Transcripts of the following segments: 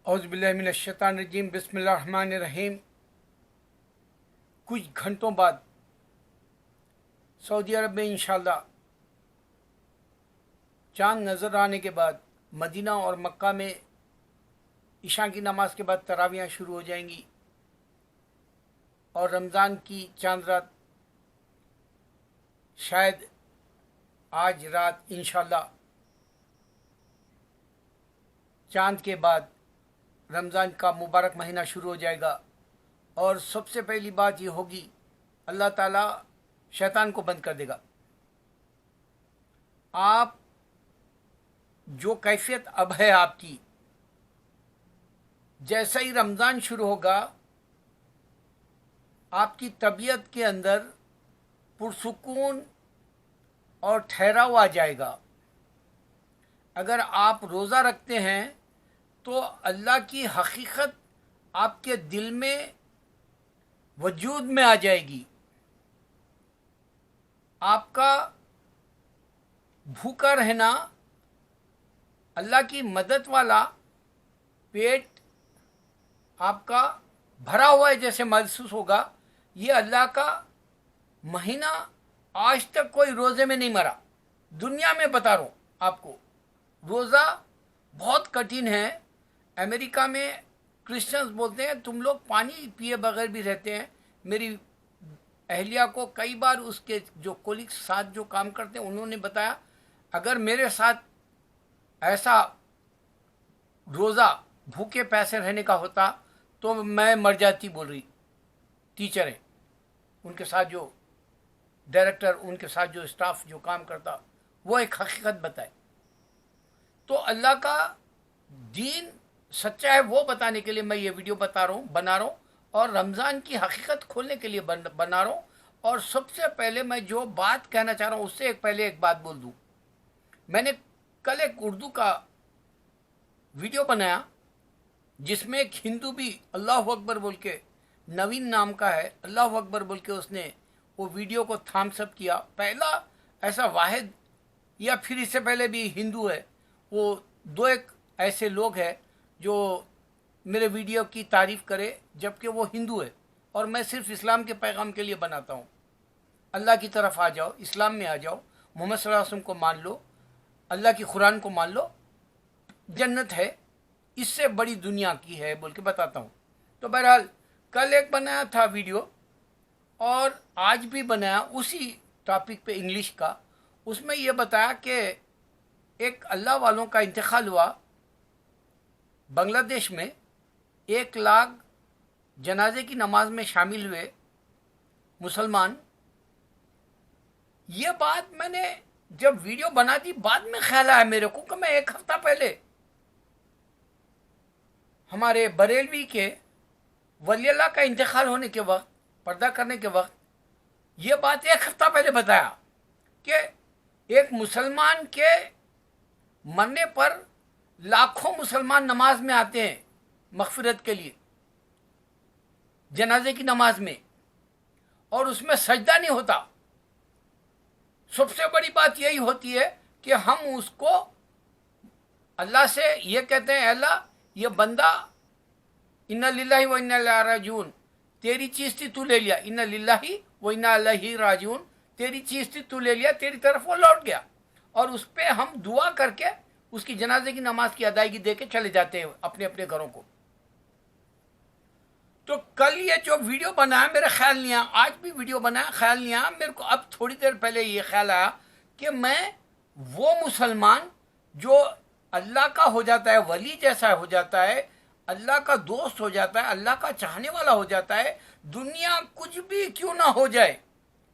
اعوذ باللہ من الشیطان الرجیم بسم اللہ الرحمن الرحیم۔ کچھ گھنٹوں بعد سعودی عرب میں انشاءاللہ چاند نظر آنے کے بعد مدینہ اور مکہ میں عشاء کی نماز کے بعد تراویحیں شروع ہو جائیں گی، اور رمضان کی چاند رات شاید آج رات انشاءاللہ چاند کے بعد رمضان کا مبارک مہینہ شروع ہو جائے گا۔ اور سب سے پہلی بات یہ ہوگی، اللہ تعالیٰ شیطان کو بند کر دے گا۔ آپ جو کیفیت اب ہے آپ کی، جیسا ہی رمضان شروع ہوگا آپ کی طبیعت کے اندر پرسکون اور ٹھہراؤ آ جائے گا۔ اگر آپ روزہ رکھتے ہیں تو اللہ کی حقیقت آپ کے دل میں وجود میں آ جائے گی۔ آپ کا بھوکا رہنا، اللہ کی مدد والا پیٹ آپ کا بھرا ہوا ہے جیسے محسوس ہوگا۔ یہ اللہ کا مہینہ آج تک کوئی روزے میں نہیں مرا، دنیا میں بتا رہا ہوں آپ کو۔ روزہ بہت کٹھن ہے۔ امریکہ میں کرسچنز بولتے ہیں تم لوگ پانی پیے بغیر بھی رہتے ہیں۔ میری اہلیہ کو کئی بار اس کے جو کولیگس ساتھ جو کام کرتے ہیں انہوں نے بتایا، اگر میرے ساتھ ایسا روزہ بھوکے پیسے رہنے کا ہوتا تو میں مر جاتی، بول رہی ٹیچر ہے، ان کے ساتھ جو ڈائریکٹر، ان کے ساتھ جو اسٹاف جو کام کرتا، وہ ایک حقیقت بتائے۔ تو اللہ کا دین سچا ہے وہ بتانے کے لیے میں یہ ویڈیو بنا رہا ہوں، اور رمضان کی حقیقت کھولنے کے لیے بنا رہا ہوں۔ اور سب سے پہلے میں جو بات کہنا چاہ رہا ہوں اس سے پہلے ایک بات بول دوں۔ میں نے کل ایک اردو کا ویڈیو بنایا جس میں ایک ہندو بھی اللہ اکبر بول کے، نوین نام کا ہے، اللہ اکبر بول کے اس نے وہ ویڈیو کو تھامس اپ کیا۔ پہلا ایسا واحد، یا پھر اس سے پہلے بھی ہندو ہے، وہ دو ایک ایسے لوگ ہیں جو میرے ویڈیو کی تعریف کرے جبکہ وہ ہندو ہے، اور میں صرف اسلام کے پیغام کے لیے بناتا ہوں۔ اللہ کی طرف آ جاؤ، اسلام میں آ جاؤ، محمد صلی اللہ علیہ وسلم کو مان لو، اللہ کی قرآن کو مان لو، جنت ہے، اس سے بڑی دنیا کی ہے بول کے بتاتا ہوں۔ تو بہرحال کل ایک بنایا تھا ویڈیو، اور آج بھی بنایا اسی ٹاپک پہ انگلش کا۔ اس میں یہ بتایا کہ ایک اللہ والوں کا انتقال ہوا بنگلہ دیش میں، 1,00,000 جنازے کی نماز میں شامل ہوئے مسلمان۔ یہ بات میں نے جب ویڈیو بنا دی بعد میں خیال آیا میرے کو کہ میں 1 ہفتہ پہلے ہمارے بریلوی کے ولی اللہ کا انتقال ہونے کے وقت، پردہ کرنے کے وقت، یہ بات 1 ہفتہ پہلے بتایا کہ ایک مسلمان کے مرنے پر لاکھوں مسلمان نماز میں آتے ہیں مغفرت کے لیے، جنازے کی نماز میں، اور اس میں سجدہ نہیں ہوتا۔ سب سے بڑی بات یہی ہوتی ہے کہ ہم اس کو اللہ سے یہ کہتے ہیں، اے اللہ یہ بندہ انا للہ و انا الیہ راجعون، تیری چیز تھی تو لے لیا، انا للہ و انا الیہ راجعون، تیری چیز تھی تو لے لیا، تیری طرف وہ لوٹ گیا۔ اور اس پہ ہم دعا کر کے اس کی جنازے کی نماز کی ادائیگی دے کے چلے جاتے ہیں اپنے اپنے گھروں کو۔ تو کل یہ جو ویڈیو بنایا میرا خیال نہیں آیا، آج بھی ویڈیو بنایا خیال نہیں آیا میرے کو۔ اب تھوڑی دیر پہلے یہ خیال آیا کہ میں وہ مسلمان جو اللہ کا ہو جاتا ہے، ولی جیسا ہو جاتا ہے، اللہ کا دوست ہو جاتا ہے، اللہ کا چاہنے والا ہو جاتا ہے، دنیا کچھ بھی کیوں نہ ہو جائے،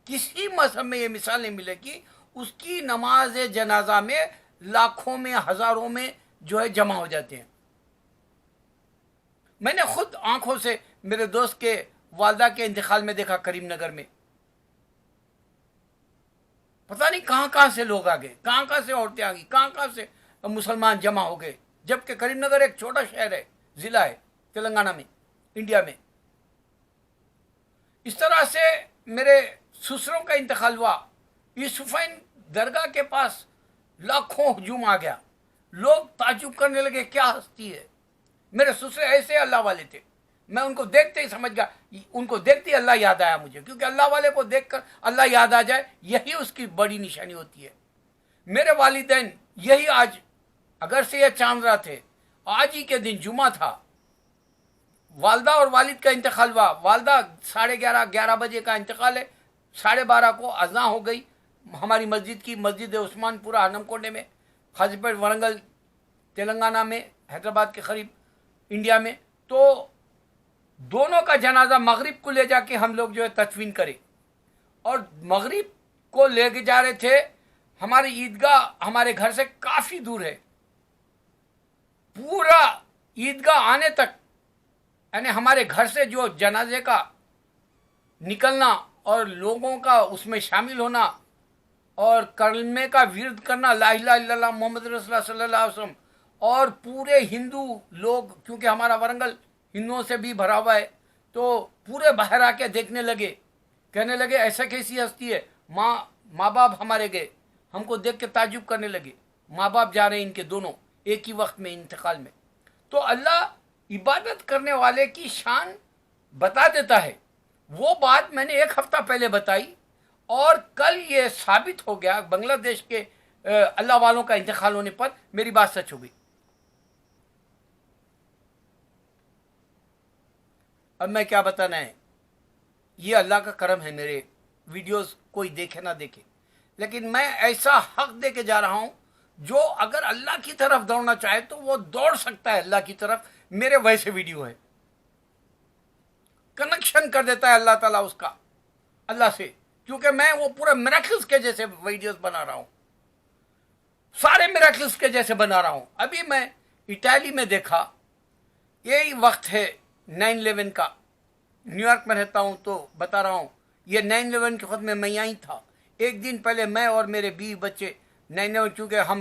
کسی مذہب میں یہ مثال نہیں ملے گی، اس کی نماز جنازہ میں لاکھوں میں ہزاروں میں جو ہے جمع ہو جاتے ہیں۔ میں نے خود آنکھوں سے میرے دوست کے والدہ کے انتقال میں دیکھا، کریم نگر میں پتہ نہیں کہاں کہاں سے لوگ آ گئے، کہاں کہاں سے عورتیں آ گئی، کہاں کہاں سے مسلمان جمع ہو گئے، جبکہ کریم نگر ایک چھوٹا شہر ہے، ضلع ہے تلنگانہ میں، انڈیا میں۔ اس طرح سے میرے سسروں کا انتقال ہوا، یوسفین درگاہ کے پاس لاکھوں ہجوم آ گیا، لوگ تعجب کرنے لگے کیا ہستی ہے، میرے سسرے ایسے اللہ والے تھے، میں ان کو دیکھتے ہی سمجھ گیا، ان کو دیکھتے ہی اللہ یاد آیا مجھے، کیونکہ اللہ والے کو دیکھ کر اللہ یاد آ جائے یہی اس کی بڑی نشانی ہوتی ہے۔ میرے والدین یہی آج، اگر سے یہ چاند رات تھے، آج ہی کے دن جمعہ تھا، والدہ اور والد کا انتقال ہوا۔ والدہ 11:30 بجے کا انتقال ہے، 12:30 کو اذان ہو گئی ہماری مسجد کی، مسجد عثمان پورہ ہنم کونڈے میں، حاجیپیٹ ورنگل تلنگانہ میں، حیدرآباد کے قریب انڈیا میں۔ تو دونوں کا جنازہ مغرب کو لے جا کے ہم لوگ جو ہے تدفین کرے، اور مغرب کو لے کے جا رہے تھے، ہماری عیدگاہ ہمارے گھر سے کافی دور ہے، پورا عیدگاہ آنے تک، یعنی ہمارے گھر سے جو جنازے کا نکلنا اور لوگوں کا اس میں شامل ہونا اور کلمے کا ورد کرنا، لا الہ الا اللہ محمد رسول اللہ صلی اللہ علیہ وسلم، اور پورے ہندو لوگ، کیونکہ ہمارا ورنگل ہندوؤں سے بھی بھرا ہوا ہے، تو پورے باہر آ کے دیکھنے لگے، کہنے لگے ایسا کیسی ہستی ہے، ماں باپ ہمارے گئے، ہم کو دیکھ کے تعجب کرنے لگے، ماں باپ جا رہے ہیں ان کے دونوں ایک ہی وقت میں انتقال میں۔ تو اللہ عبادت کرنے والے کی شان بتا دیتا ہے۔ وہ بات میں نے 1 ہفتہ پہلے بتائی، اور کل یہ ثابت ہو گیا بنگلہ دیش کے اللہ والوں کا انتقال ہونے پر میری بات سچ ہو گئی۔ اب میں کیا بتانا ہے، یہ اللہ کا کرم ہے، میرے ویڈیوز کوئی دیکھے نہ دیکھے، لیکن میں ایسا حق دے کے جا رہا ہوں، جو اگر اللہ کی طرف دوڑنا چاہے تو وہ دوڑ سکتا ہے اللہ کی طرف۔ میرے ویسے ویڈیو ہے، کنیکشن کر دیتا ہے اللہ تعالیٰ اس کا اللہ سے، کیونکہ میں وہ پورے میراکلز کے جیسے ویڈیوز بنا رہا ہوں، سارے میراکلز کے جیسے بنا رہا ہوں۔ ابھی میں اٹالی میں دیکھا، یہی وقت ہے 9/11 کا، نیو یارک میں رہتا ہوں تو بتا رہا ہوں، یہ 9/11 کے خود میں یہیں تھا۔ ایک دن پہلے میں اور میرے 20 بچے 9/11، چونکہ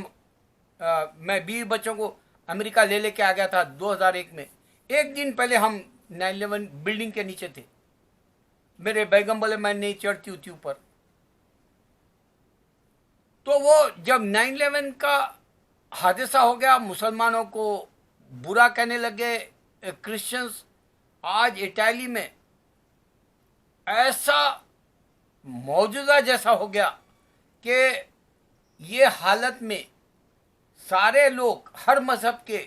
میں 20 بچوں کو امریکہ لے کے آ گیا تھا 2001 میں، ایک دن پہلے ہم 9/11 بلڈنگ کے نیچے تھے، میرے بیگم بولے میں نہیں چڑھتی ہوتی اوپر۔ تو وہ جب 9/11 کا حادثہ ہو گیا، مسلمانوں کو برا کہنے لگے کرسچنز، آج اٹالی میں ایسا معجزہ جیسا ہو گیا کہ یہ حالت میں سارے لوگ ہر مذہب کے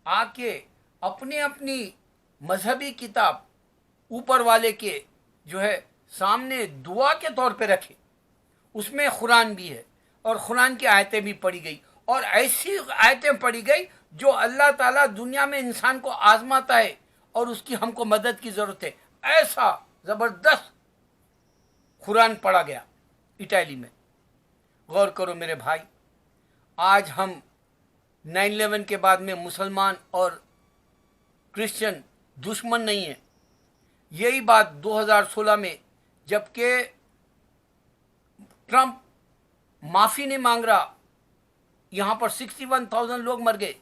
آ کے اپنی اپنی مذہبی کتاب اوپر والے کے جو ہے سامنے دعا کے طور پہ رکھے، اس میں قرآن بھی ہے، اور قرآن کی آیتیں بھی پڑھی گئی، اور ایسی آیتیں پڑھی گئی جو اللہ تعالیٰ دنیا میں انسان کو آزماتا ہے اور اس کی ہم کو مدد کی ضرورت ہے، ایسا زبردست قرآن پڑھا گیا اٹالی میں۔ غور کرو میرے بھائی، آج ہم 9/11 کے بعد میں مسلمان اور کرسچن دشمن نہیں ہیں۔ یہی بات 2016 میں جب کہ ٹرمپ معافی نہیں مانگ رہا، یہاں پر 61,000 لوگ مر گئے،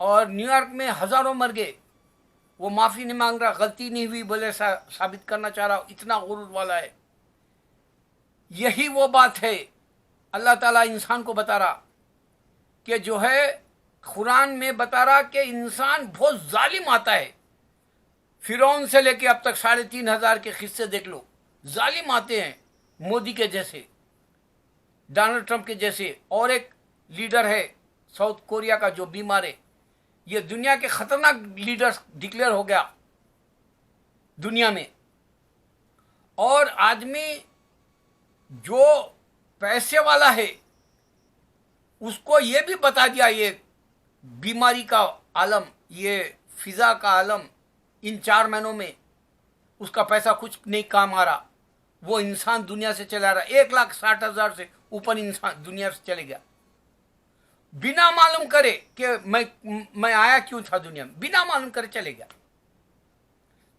اور نیو یارک میں ہزاروں مر گئے، وہ معافی نہیں مانگ رہا، غلطی نہیں ہوئی بولے ثابت کرنا چاہ رہا، اتنا غرور والا ہے۔ یہی وہ بات ہے، اللہ تعالیٰ انسان کو بتا رہا کہ جو ہے قرآن میں بتا رہا کہ انسان بہت ظالم آتا ہے، فرعون سے لے کے اب تک 3,500 کے قصے دیکھ لو، ظالم آتے ہیں، مودی کے جیسے، ڈونلڈ ٹرمپ کے جیسے، اور ایک لیڈر ہے ساؤتھ کوریا کا جو بیمار ہے، یہ دنیا کے خطرناک لیڈر ڈکلیئر ہو گیا دنیا میں۔ اور آدمی جو پیسے والا ہے اس کو یہ بھی بتا دیا یہ بیماری کا عالم، یہ فضا کا عالم، ان 4 مہینوں میں اس کا پیسہ کچھ نہیں کام آ رہا، وہ انسان دنیا سے چلا رہا، 1,60,000 سے اوپر انسان دنیا سے چلے گیا، بنا معلوم کرے کہ میں آیا کیوں تھا دنیا میں، بنا معلوم کرے چلے گیا۔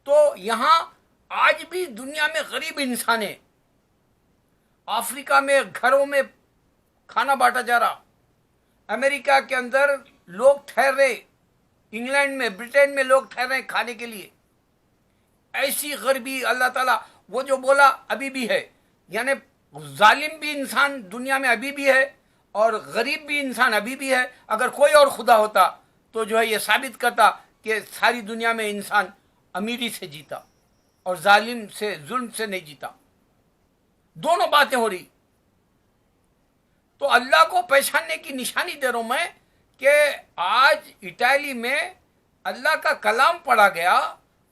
تو یہاں آج بھی دنیا میں غریب انسان ہے، افریقہ میں گھروں میں کھانا بانٹا جا رہا، امریکہ کے اندر لوگ ٹھہر رہے، انگلینڈ میں برٹین میں لوگ ٹھہر رہے کھانے کے لیے، ایسی غریبی اللہ تعالیٰ وہ جو بولا ابھی بھی ہے، یعنی ظالم بھی انسان دنیا میں ابھی بھی ہے، اور غریب بھی انسان ابھی بھی ہے. اگر کوئی اور خدا ہوتا تو جو ہے یہ ثابت کرتا کہ ساری دنیا میں انسان امیری سے جیتا اور ظالم سے ظلم سے نہیں جیتا. دونوں باتیں ہو رہی. تو اللہ کو پہچاننے کی نشانی دے رہا ہوں میں کہ آج اٹلی میں اللہ کا کلام پڑھا گیا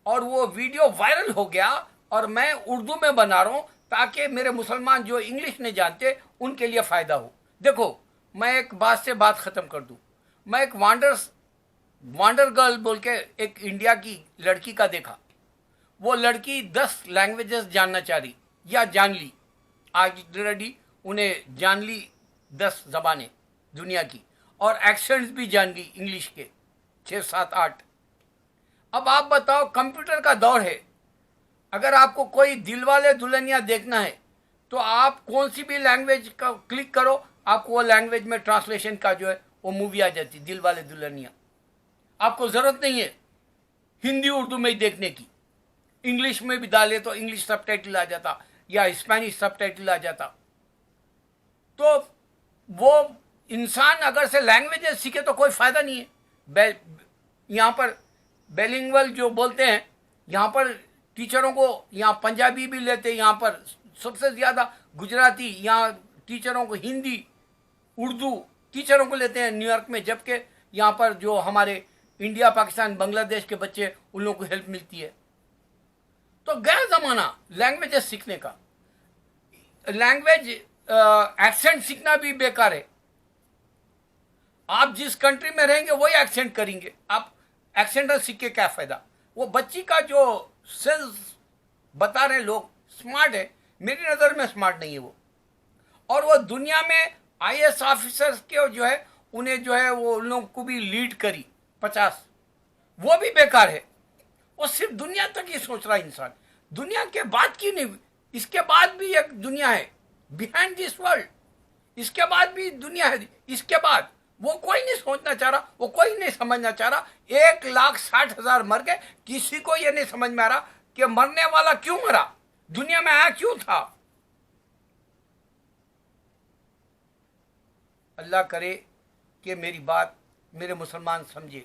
اور وہ ویڈیو وائرل ہو گیا اور میں اردو میں بنا رہا ہوں تاکہ میرے مسلمان جو انگلش نہیں جانتے ان کے لیے فائدہ ہو. دیکھو میں ایک بات سے بات ختم کر دوں. میں ایک وانڈر گرل بول کے ایک انڈیا کی لڑکی کا دیکھا. وہ لڑکی 10 لینگویجز جاننا چاہ رہی یا جان لی. آج ریڈی انہیں جان لی 10 زبانیں دنیا کی اور ایکسنٹس بھی جان لی انگلش کے 6 7 8. اب آپ بتاؤ کمپیوٹر کا دور ہے. اگر آپ کو کوئی دل والے دلہنیا دیکھنا ہے تو آپ کون سی بھی لینگویج کا کلک کرو آپ کو وہ لینگویج میں ٹرانسلیشن کا جو ہے وہ مووی آ جاتی دل والے دلہنیا. آپ کو ضرورت نہیں ہے ہندی اردو میں ہی دیکھنے کی. انگلش میں بھی ڈالے تو انگلش سب ٹائٹل آ جاتا یا اسپینش سب ٹائٹل آ جاتا. تو وہ انسان اگر سے لینگویجز سیکھے تو کوئی فائدہ نہیں ہے. یہاں پر بیلنگول جو بولتے ہیں یہاں پر ٹیچروں کو یہاں پنجابی بھی لیتے ہیں. یہاں پر سب سے زیادہ گجراتی یہاں ٹیچروں کو ہندی اردو ٹیچروں کو لیتے ہیں نیو یارک میں. جبکہ یہاں پر جو ہمارے انڈیا پاکستان بنگلہ دیش کے بچے ان لوگوں کو ہیلپ ملتی ہے. تو گیا زمانہ لینگویجز سیکھنے کا. لینگویج ایکسنٹ سیکھنا بھی بیکار ہے. آپ جس کنٹری میں رہیں گے وہی ایکسنٹ کریں گے. آپ ایکسنٹ سیکھ کے کیا فائدہ. وہ بچی کا جو سینس بتا رہے لوگ اسمارٹ ہے میری نظر میں اسمارٹ نہیں ہے وہ. اور وہ دنیا میں آئی ایس آفیسرز کے جو ہے انہیں جو ہے وہ ان لوگوں کو بھی لیڈ کری 50. وہ بھی بیکار ہے. وہ صرف دنیا تک ہی سوچ رہا ہے انسان. دنیا کے بعد کی نہیں. اس کے بعد بھی ایک دنیا ہے بیہائنڈ دس ورلڈ. اس کے بعد بھی دنیا ہے. اس کے بعد وہ کوئی نہیں سوچنا چاہ رہا. وہ کوئی نہیں سمجھنا چاہ رہا. 1,60,000 مر گئے. کسی کو یہ نہیں سمجھ میں آ رہا کہ مرنے والا کیوں مرا دنیا میں آیا کیوں تھا. اللہ کرے کہ میری بات میرے مسلمان سمجھے.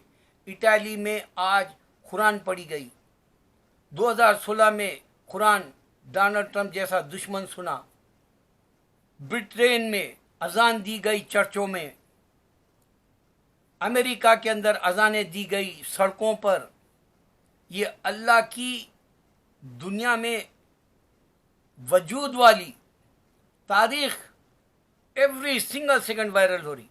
اٹلی میں آج قرآن پڑھی گئی. 2016 میں قرآن ڈونلڈ ٹرمپ جیسا دشمن سنا. برٹین میں اذان دی گئی چرچوں میں. امریکہ کے اندر اذانیں دی گئی سڑکوں پر. یہ اللہ کی دنیا میں وجود والی تاریخ ایوری سنگل سیکنڈ وائرل ہو رہی.